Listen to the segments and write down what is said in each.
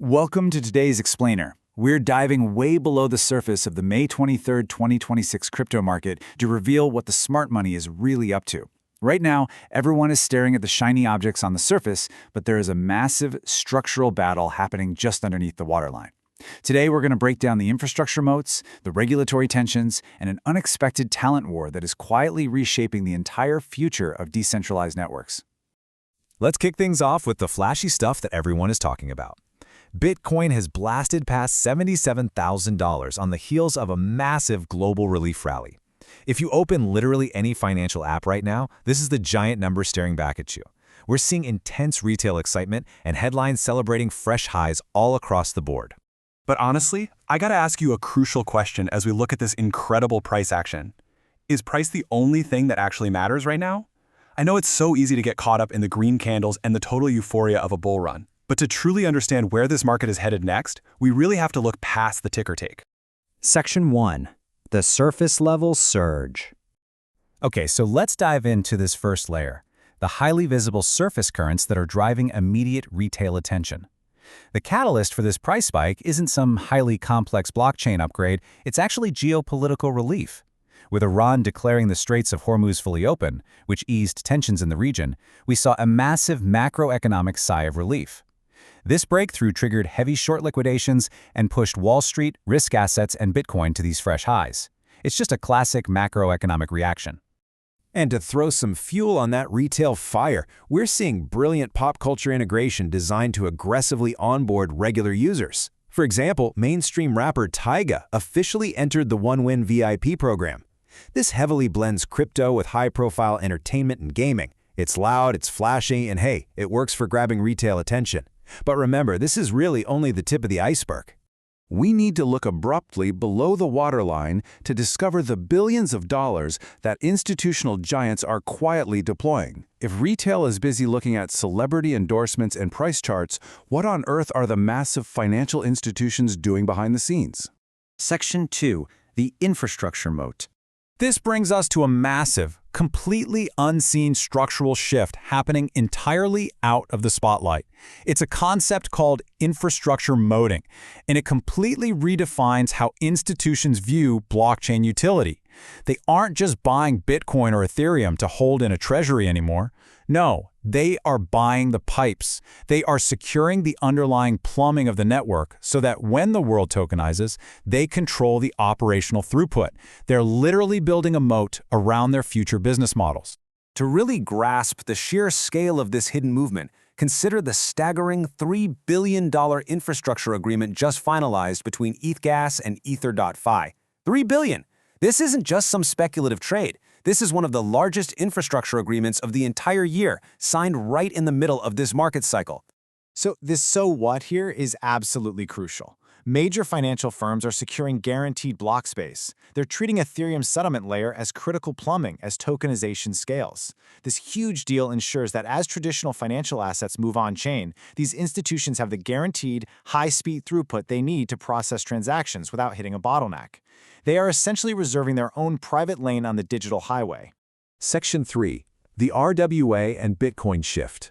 Welcome to today's Explainer. We're diving way below the surface of the May 23, 2026 crypto market to reveal what the smart money is really up to. Right now, everyone is staring at the shiny objects on the surface, but there is a massive structural battle happening just underneath the waterline. Today, we're going to break down the infrastructure moats, the regulatory tensions, and an unexpected talent war that is quietly reshaping the entire future of decentralized networks. Let's kick things off with the flashy stuff that everyone is talking about. Bitcoin has blasted past $77,000 on the heels of a massive global relief rally. If you open literally any financial app right now, this is the giant number staring back at you. We're seeing intense retail excitement and headlines celebrating fresh highs all across the board. But honestly, I gotta ask you a crucial question as we look at this incredible price action. Is price the only thing that actually matters right now? I know it's so easy to get caught up in the green candles and the total euphoria of a bull run. But to truly understand where this market is headed next, we really have to look past the ticker tape. Section 1. The surface level surge. Okay, so let's dive into this first layer, the highly visible surface currents that are driving immediate retail attention. The catalyst for this price spike isn't some highly complex blockchain upgrade, it's actually geopolitical relief. With Iran declaring the Straits of Hormuz fully open, which eased tensions in the region, we saw a massive macroeconomic sigh of relief. This breakthrough triggered heavy short liquidations and pushed Wall Street, risk assets, and Bitcoin to these fresh highs. It's just a classic macroeconomic reaction. And to throw some fuel on that retail fire, we're seeing brilliant pop culture integration designed to aggressively onboard regular users. For example, mainstream rapper Tyga officially entered the OneWin VIP program. This heavily blends crypto with high-profile entertainment and gaming. It's loud, it's flashy, and hey, it works for grabbing retail attention. But remember, this is really only the tip of the iceberg. We need to look abruptly below the waterline to discover the billions of dollars that institutional giants are quietly deploying. If retail is busy looking at celebrity endorsements and price charts, what on earth are the massive financial institutions doing behind the scenes? Section 2. The infrastructure moat. This brings us to a massive, completely unseen structural shift happening entirely out of the spotlight. It's a concept called infrastructure moating, and it completely redefines how institutions view blockchain utility. They aren't just buying Bitcoin or Ethereum to hold in a treasury anymore. No, they are buying the pipes. They are securing the underlying plumbing of the network so that when the world tokenizes, they control the operational throughput. They're literally building a moat around their future business models. To really grasp the sheer scale of this hidden movement, consider the staggering $3 billion infrastructure agreement just finalized between ETHGas and ether.fi. $3 billion! This isn't just some speculative trade. This is one of the largest infrastructure agreements of the entire year, signed right in the middle of this market cycle. So this so what here is absolutely crucial. Major financial firms are securing guaranteed block space. They're treating Ethereum's settlement layer as critical plumbing as tokenization scales. This huge deal ensures that as traditional financial assets move on-chain, these institutions have the guaranteed, high-speed throughput they need to process transactions without hitting a bottleneck. They are essentially reserving their own private lane on the digital highway. Section 3. The RWA and Bitcoin shift.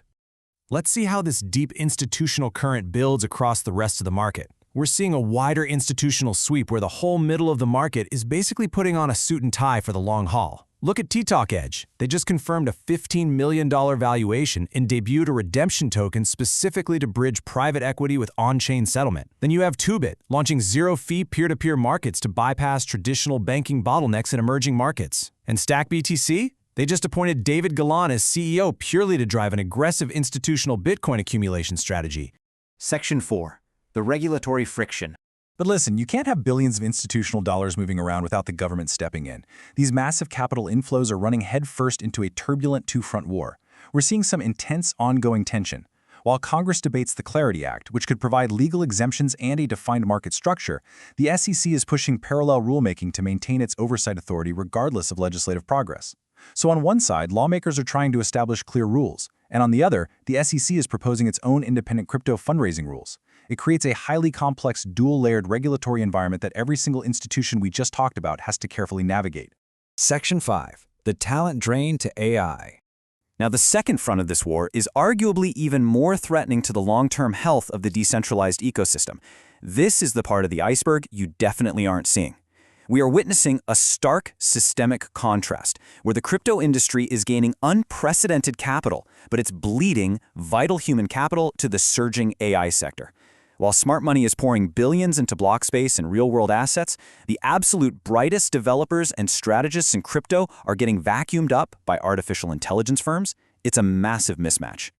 Let's see how this deep institutional current builds across the rest of the market. We're seeing a wider institutional sweep where the whole middle of the market is basically putting on a suit and tie for the long haul. Look at Tok-Edge. They just confirmed a $15 million valuation and debuted a redemption token specifically to bridge private equity with on-chain settlement. Then you have Tubit, launching zero-fee peer-to-peer markets to bypass traditional banking bottlenecks in emerging markets. And StackBTC? They just appointed David Galan as CEO purely to drive an aggressive institutional Bitcoin accumulation strategy. Section 4. The regulatory friction. But listen, you can't have billions of institutional dollars moving around without the government stepping in. These massive capital inflows are running headfirst into a turbulent two-front war. We're seeing some intense ongoing tension. While Congress debates the Clarity Act, which could provide legal exemptions and a defined market structure, the SEC is pushing parallel rulemaking to maintain its oversight authority regardless of legislative progress. So on one side, lawmakers are trying to establish clear rules, and on the other, the SEC is proposing its own independent crypto fundraising rules. It creates a highly complex, dual-layered regulatory environment that every single institution we just talked about has to carefully navigate. Section 5. The talent drain to AI. Now, the second front of this war is arguably even more threatening to the long-term health of the decentralized ecosystem. This is the part of the iceberg you definitely aren't seeing. We are witnessing a stark systemic contrast, where the crypto industry is gaining unprecedented capital, but it's bleeding vital human capital to the surging AI sector. While smart money is pouring billions into blockspace and real-world assets, the absolute brightest developers and strategists in crypto are getting vacuumed up by artificial intelligence firms. It's a massive mismatch.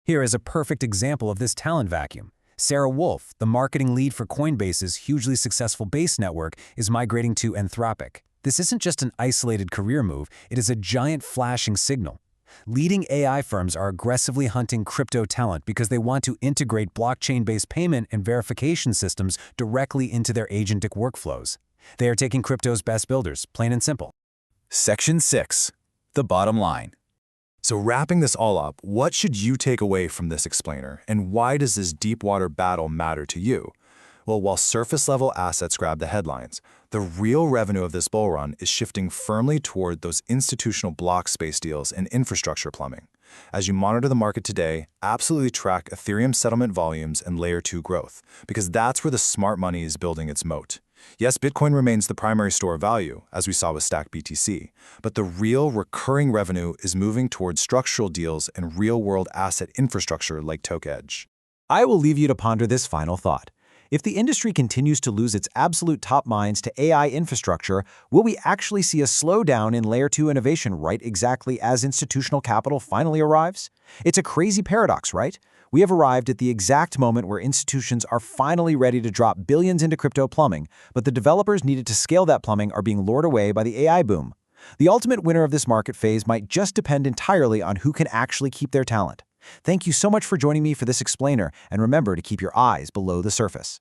Here is a perfect example of this talent vacuum. Sarah Wolf, the marketing lead for Coinbase's hugely successful Base network, is migrating to Anthropic. This isn't just an isolated career move, it is a giant flashing signal. Leading AI firms are aggressively hunting crypto talent because they want to integrate blockchain-based payment and verification systems directly into their agentic workflows. They are taking crypto's best builders, plain and simple. Section 6. The bottom line. So wrapping this all up, what should you take away from this explainer, and why does this deep water battle matter to you? Well, while surface-level assets grab the headlines, the real revenue of this bull run is shifting firmly toward those institutional block space deals and infrastructure plumbing. As you monitor the market today, absolutely track Ethereum settlement volumes and Layer 2 growth, because that's where the smart money is building its moat. Yes, Bitcoin remains the primary store of value, as we saw with Stack BTC, but the real recurring revenue is moving towards structural deals and real-world asset infrastructure like Tok-Edge. I will leave you to ponder this final thought. If the industry continues to lose its absolute top minds to AI infrastructure, will we actually see a slowdown in Layer 2 innovation right exactly as institutional capital finally arrives? It's a crazy paradox, right? We have arrived at the exact moment where institutions are finally ready to drop billions into crypto plumbing, but the developers needed to scale that plumbing are being lured away by the AI boom. The ultimate winner of this market phase might just depend entirely on who can actually keep their talent. Thank you so much for joining me for this explainer, and remember to keep your eyes below the surface.